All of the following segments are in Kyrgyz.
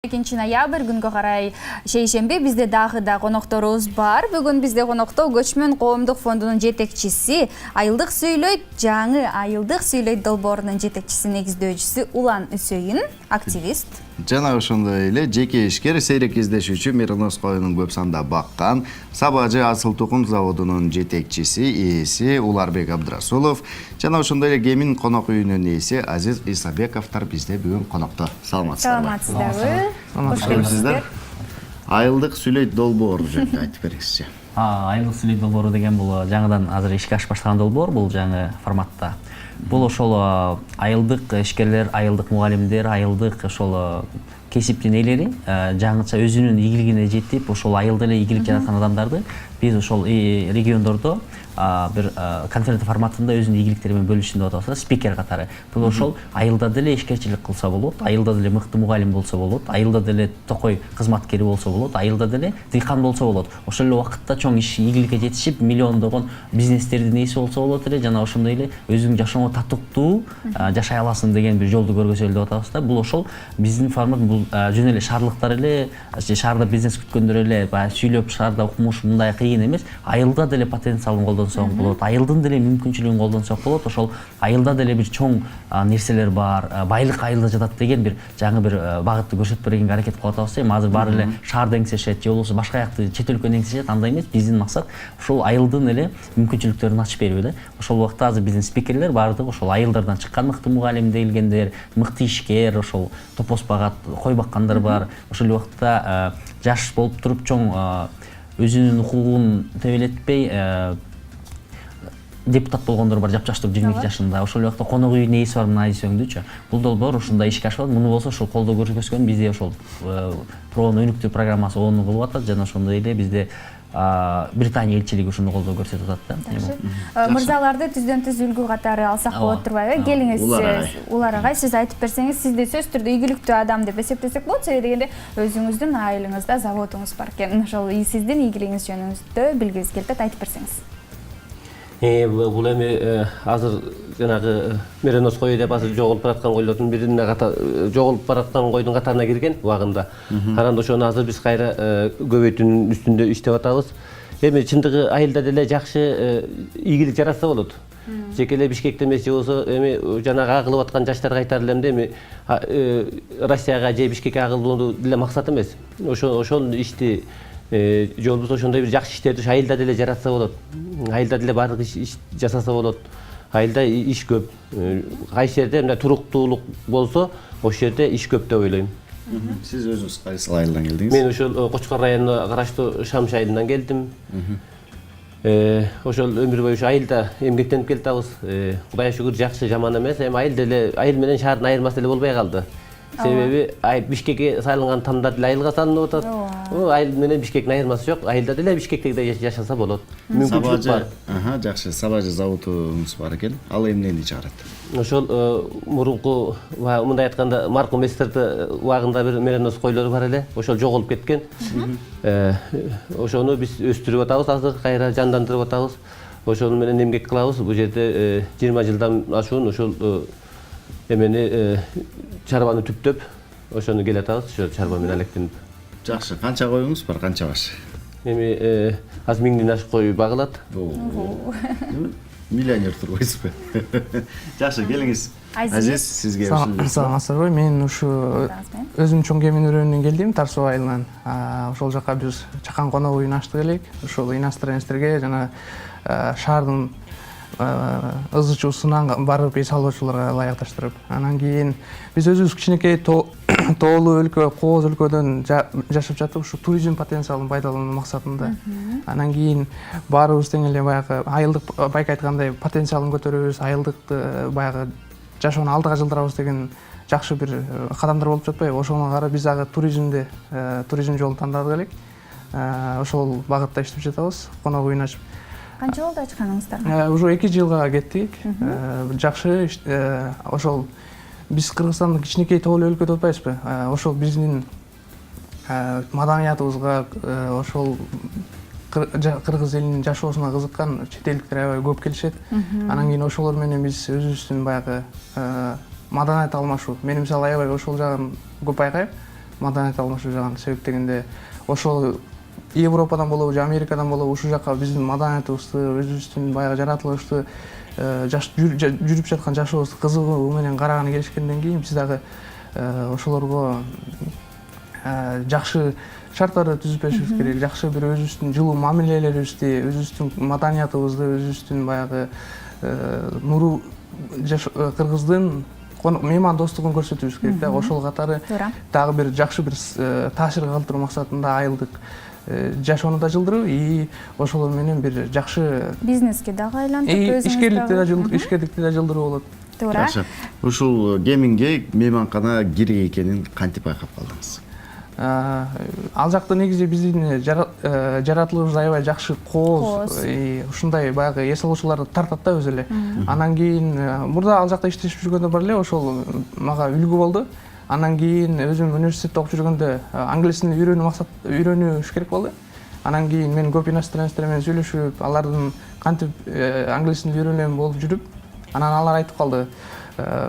2 ноябрь күнгө карай шейшемби бизде дагы да конокторубуз бар. Бүгүн бизде конокто Көчмөн коомдук фондунун жетекчиси, Айылдык сүйлөйт, жаңы Айылдык сүйлөйт долбоорунун жетекчиси, негиздөөчүсү Улан Үсөйүн, активист. Жана ошондой эле жеке ишкер, сейрек издешүүчү, меринос коюнун көп санда баккан Сабажы Асыл Тукум заводунун жетекчиси, ээси Уларбек Абдрасулов жана ошондой эле Кемин конок үйүнүн ээси Азиз Исабековдор бизде бүгүн конокто. Саламатсыздарбы? Кош келипсиздер. Айылдык сүйлөйт долбоору жөнүндө айтып бериңизчи. Айылдык сүйлөйт долбоору деген бул жаңыдан азыр ишке ашып баштаган долбоор, бул жаңы форматта. Бул ошол айылдык ишкерлер, айылдык мугалимдер, айылдык ошол кесиптин ээлери жаңыча өзүнүн ийгилигине жетип, ошол айылда эле ийгилик жараткан адамдарды биз ошол региондордо бир конференция форматында өзүнүн ийгиликтери менен бөлүшүндө атабыз, спикер катары. Бул ошол айылда деле ишкерчилик кылса болот, айылда деле мыкты мугалим болсо болот, айылда деле токой кызматкери болсо болот, айылда деле дыйкан болсо болот. Ошол эле убакытта чоң иш ийгиликке жетишип, миллиондогон бизнестердин ээси болсо болот эле, жана ошондой эле өзүң жашооңо татыктуу жашай аласың деген бир жолду көргөзөлү деп атабыз да. Бул ошол биздин формат, бул жөн эле шаарлыктар эле, шаарда бизнес күткөндөр эле баягы сүйлөп шаарда укмуш мындай кыйын эмес, айылда деле потенциалын колдонсоң болот, айылдын деле мүмкүнчүлүгүн колдонсок болот. Ошол айылда деле бир чоң нерселер бар, байлык айылда жатат деген бир жаңы бир багытты көрсөтүп бергенге аракет кылып атабыз. Азыр баары эле шаарда эңсешет же болбосо башка жакты чет өлкөнү эңсешет, андай эмес. Биздин максат ушул айылдын эле мүмкүнчүлүктөрүн ачып берүү да. Ошол убакта азыр биздин спикерлер баардыгы ошол айылдардан чыккан мыкты мугалим келгендер, мыкты ишкер, ошол топос багат, кой баккандар бар. Ошол убакта жаш болуп туруп чоң өзүнүн укугун тебелетпей депутат болгондор бар, жапжаштуу 22 жашында. Ошол убакта конок үйүнүн ээси бар, мына десеңдүчү. Бул долбоор ушундай ишке ашып атат. Муну болсо ошол колдоо көрсөткөн бизде ошол проонун өнүктүү программасы ону кылып атат жана ошондой эле бизде Британия элчилиги ушуну колдоо көрсөтүп атат да. Мырзаларды түздөн-түз үлгү катары алсак болот турбайбы? Келиңиз, Улар агай, сиз айтып берсеңиз, сизди сөзсүз түрдө ийгиликтүү адам деп эсептесек болот. Себеби дегенде өзүңүздүн айылыңызда заводуңуз бар экен. Ошол сиздин ийгилигиңиз жөнүндө билгибиз келип атат, айтып берсеңиз. Бул эми азыр жанагы меринос кою деп азыр жоголуп бараткан койлордун бирине жоголуп бараткан койдун катарына кирген убагында. Анан ошону азыр биз кайра көбөйтүүнүн үстүндө иштеп атабыз. Эми чындыгы айылда деле жакшы ийгилик жаратса болот. Жеке эле Бишкекте эмес, же болсо эми жанагы агылып аткан жаштарга айтар элем да, эми Россияга же Бишкекке агылуу деле максат эмес. Ошол ишти жолубуз ошондой бир жакшы иштерди айылда деле жаратса болот. Айылда деле баардык иш жасаса болот. Айылда иш көп. Кайсы жерде мындай туруктуулук болсо, ошол жерде иш көп деп ойлойм. Сиз өзүңүз кайсы айылдан келдиңиз? Мен ошол Кочкор районуна караштуу Шамш айылынан келдим. Ошол өмүр бою айылда эмгектенип келатабыз. Кудайга шүгүр, жакшы жаман эмес. Эми айыл деле, айыл менен шаардын айырмасы деле болбой калды. Себеби Бишкекке салынган тамдар деле айылга салынып атат. Айыл менен Бишкектин айырмасы жок. Айылда деле Бишкектегидей жашаса болот. Мүмкүнчүлүк бар. Жакшы, Сабажы заводуңуз бар экен. Ал эмнени чыгарат? Ошол мурунку, мындай айтканда, маркум Эстерде убагында бир меринос койлору бар эле. Ошол жоголуп кеткен. Ошону биз өстүрүп атабыз, азыр кайра жандандырып атабыз. Ошону менен эмгек кылабыз. Бул жерде 20 жылдан ашуун ошол эмени чарбаны түптөп, ошону келатабыз, ошо чарба менен алектенип. Жакшы, канча коюңуз бар, канча баш? Эми аз 1000ден ашык кой багылат. Миллионер турбайсызбы? Жакшы, келиңиз. Азиз, сизге саламатсыздарбы? Мен ушу өзүм чоң Кемин өрөөнүнөн келдим, Тар суу айылынан. Ошол жака биз чакан конок үйүн ачтык элек. Ошол иностранецтерге жана шаардын ызычуусунан барып эс алуучуларга ылайыкташтырып, анан кийин биз өзүбүз кичинекей тоолуу өлкө, кооз өлкөдөн жашап жатып, ушу туризм потенциалын пайдалануу максатында. Анан кийин баарыбыз тең эле баягы айылдык, байка айткандай, потенциалын көтөрөбүз, айылдыкты баягы жашоону алдыга жылдырабыз деген жакшы бир кадамдар болуп жатпайбы? Ошону карап биз дагы туризм жолун тандадык элек. Ошол багытта иштеп жатабыз, конок үйүн ачып. Канча болду ачканыңыздар? Уже 2 жылга кеттик. Жакшы, ошол биз Кыргызстандын кичинекей тоолуу өлкө деп атпайбызбы? Ошол биздин маданиятыбызга, ошол кыргыз элинин жашоосуна кызыккан чет элдиктер аябай көп келишет. Анан кийин ошолор менен биз өзүбүздүн баягы маданият алмашуу. Мен мисалы аябай ошол жагын көп байкайм. маданият алмашып жаткан себеп дегенде ошол Европадан болобу же Америкадан болобу ушул жака биздин маданиятыбызды, өзүбүздүн баягы жаратылышты жүрүп жаткан жашообузду кызыгуу менен караганы келишкенден кийин биз дагы ошолорго жакшы шарттарды түзүп беришибиз керек, жакшы бир өзүбүздүн жылуу мамилелерибизди, өзүбүздүн маданиятыбызды, өзүбүздүн баягы нуру кыргыздын меймандостугун көрсөтүбүз керек да. Ошол катары дагы бир жакшы бир таасир калтыруу максатында айылдык жашоону да жылдырып и ошол менен бир жакшы бизнеске дагы айлантып ишкерликти да жылдыруу болот. Туура. Жакшы. Ушул геймингге мейманкана кире экенин кантип байкап калдыңыз? Ал жакта негизи биздин жаратылышыбыз аябай жакшы, кооз, ушундай баягы эс алуучуларды тартат да өзү эле. Анан кийин мурда ал жакта иштешип жүргөндө бар эле ошол мага үлгү болду. Анан кийин өзүм университетте окуп жүргөндө англис тилин үйрөнүш керек болду. Анан кийин мен көп иностранецтер менен сүйлөшүп, алардын кантип англис тилин үйрөнөм болуп жүрүп, анан алар айтып калды,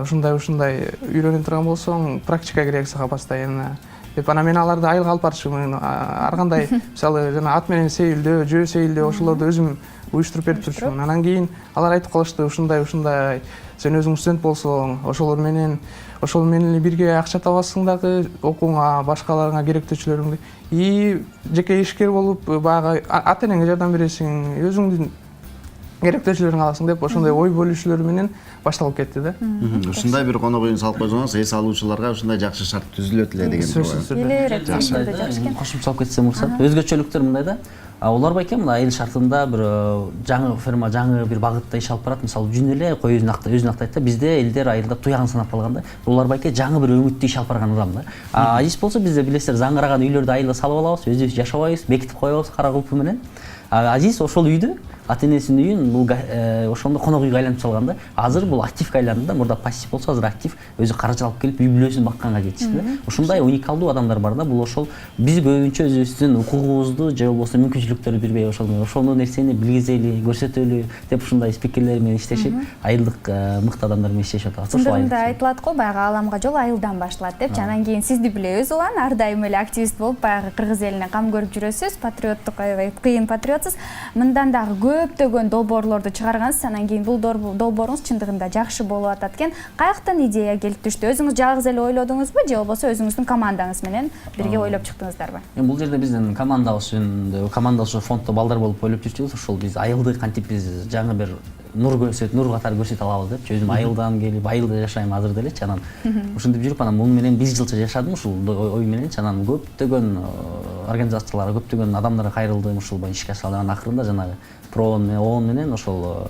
ушундай үйрөнүп турган болсоң, практика керек сага постоянно. Деп анан мен аларды айылга алып барчумун. Ар кандай мисалы жана ат менен сейилдөө, жөө сейилдөө ошолорду өзүм уюштуруп берип турчумун. Анан кийин алар айтып калышты, ушундай сен өзүң студент болсоң, ошол менен бирге акча табасың дагы, окууңа, башкаларыңа керектүүчүлөрүңдү. И жеке ишкер болуп, баягы ата энеңе жардам бересиң, өзүңдүн керектүүчүлөрүңдү аласың деп ошондой ой бөлүшүүлөр менен башталып кетти да. Ушундай бир конок үйүн салып койсоңуз, эс алуучуларга ушундай жакшы шарт түзүлөт эле деген сөзсүз. Кошумчалап кетсем уруксат. Өзгөчөлүктөр мындай да. Олар байкем мына айыл шартында бир жаңы ферма, жаңы бир багытта иш алып барат. Мисалы жүн эле кой өзүн актайт да. Бизде элдер айылда туягын санап калган да. Олар байке жаңы бир өңүттү иш алып барган адам да. Азиз болсо бизде билесиздер заңыраган үйлөрдү айылда салып алабыз, өзүбүз жашабайбыз, бекитип коебуз кара кулпу менен. Азиз ошол үйдү ата энесинин үйүн бул ошондо конок үйгө айлантып салган да. Азыр бул активге айланды да. Мурда пассив болсо, азыр актив өзү каражат алып келип үй бүлөсүн бакканга жетишти да. Ушундай уникалдуу адамдар бар да. Бул ошол биз көбүнчө өзүбүздүн укугубузду же болбосо мүмкүнчүлүктөрдү бербей ошол нерсени билгизели, көрсөтөлү деп ушундай спикерлер менен иштешип, айылдык мыкты адамдар менен иштешип атат. Чындыгында айтылат го, баягы ааламга жол айылдан башталат депчи. Анан кийин сизди билебиз улан, ар дайым эле активист болуп, баягы кыргыз элине кам көрүп жүрөсүз, патриоттук аябай кыйын патриотсуз. Мындан дагы көптөгөн долбоорлорду чыгаргансыз. Анан кийин бул долбооруңуз чындыгында жакшы болуп атат экен. Каяктан идея келип түштү? Өзүңүз жалгыз эле ойлодуңузбу же болбосо өзүңүздүн командаңыз менен бирге ойлоп чыктыңыздарбы? Бул жерде биздин командабыз фонддо балдар болуп ойлоп жүрчүбүз. Ошол биз айылды кантип биз жаңы бир нур катары көрсөтө алабыз депчи. Өзүм айылдан келип, айылда жашайм азыр делечи. Анан ушинтип жүрүп, анан муну менен 1 жылча жашадым ушул ой менен. Анан көптөгөн организацияларга, көптөгөн адамдарга кайрылдым, ушул боюнча ишке ашырдым. Анан акырында жанагы ООН менен ошол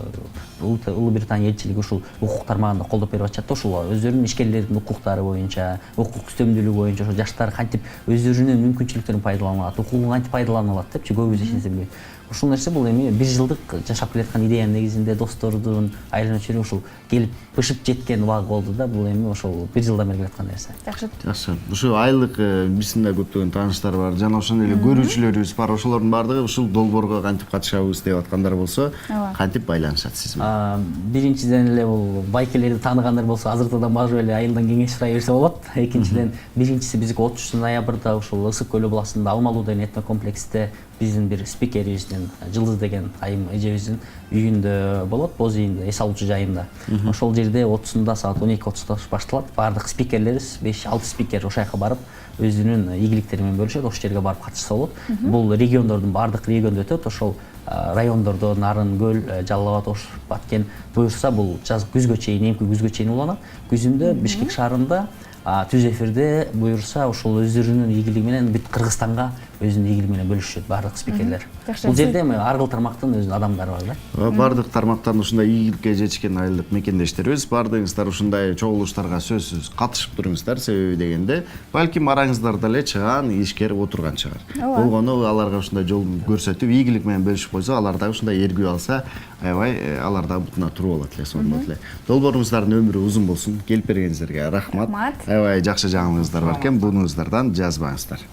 Улуу Британия элчилиги ушул укук тармагында колдоп берип атышат да. Ушул өздөрүнүн ишкерлердин укуктары боюнча, укук үстөмдүүлүгү боюнча ошо жаштар кантип өздөрүнүн мүмкүнчүлүктөрүн пайдалана алат, укугун кантип пайдалана алат депчи, көбүбүз эч нерсе билбейт. Ушул нерсе бул эми 1 жылдык жашап келаткан идеянын негизинде достордун айланып жүрүп ушул келип бышып жеткен убак болду да. Бул эми ошол 1 жылдан бери келаткан нерсе. Жакшы. Ушу айылдык биздин да көптөгөн тааныштар бар, жана ошондой эле көрүүчүлөрүбүз бар. Ошолордун баардыгы ушул долбоорго кантип катышабыз деп аткандар болсо, кантип байланышат сиз менен? Биринчиден эле бул байкелерди тааныгандар болсо, азыртадан барып эле айылдан кеңеш сурай берсе болот. Экинчиден, биринчиси биздики 30 ноябрда ушул Ысык көлү областында Алмалуу деген этнокомплексте биздин бир спикерибиздин Жылдыз деген айым эжебиздин үйүндө болот, боз үйүндө, эс алуучу жайында. Ошол жерде 30-да саат 12:30 башталат. Баардык спикерлерибиз 5-6 спикер ошол жака барып өзүнүн ийгиликтери менен бөлүшөт. Ошол жерге барып катышса болот. Бул региондордун баардык региондо өтөт. Ошол райондордо Нарын көл, Жалал абад, Ош, Баткен буюрса бул күзгө чейин уланат. Күзүндө Бишкек шаарында түз эфирде буюрса ошол өздөрүнүн ийгилиги менен бүт Кыргызстанга өзүнүн ийгилиги менен бөлүшөт баардык спикерлер. Бул жерде ар кыл тармактын өзүнүн адамдары бар да. Баардык тармактан ушундай ийгиликке жетишкен айылдык мекендештерибиз, баардыгыңыздар ушундай чогулуштарга сөзсүз катышып туруңуздар. Себеби дегенде, балким араңыздарда эле чыгаан ишкер отурган чыгар. Болгону аларга ушундай жол көрсөтүп, ийгилик менен бөлүшүп койсо, алар дагы ушундай эргүү алса, аябай алар дагы бутуна туруп алат эле, сонун эле. Долбооруңуздардын өмүрү узун болсун. Келип бергениңиздерге рахмат. Аябай жакшы жаңылыктар бар экен, бунуңуздардан жазбаңыздар.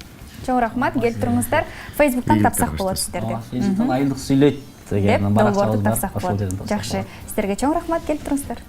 Чоң рахмат, келип туруңуздар. Фейсбуктан тапсак болот сиздерди. Фейсбуктан айылдык сүйлөйт деген баракчабыз бар. Жакшы. Сиздерге чоң рахмат, келип туруңуздар.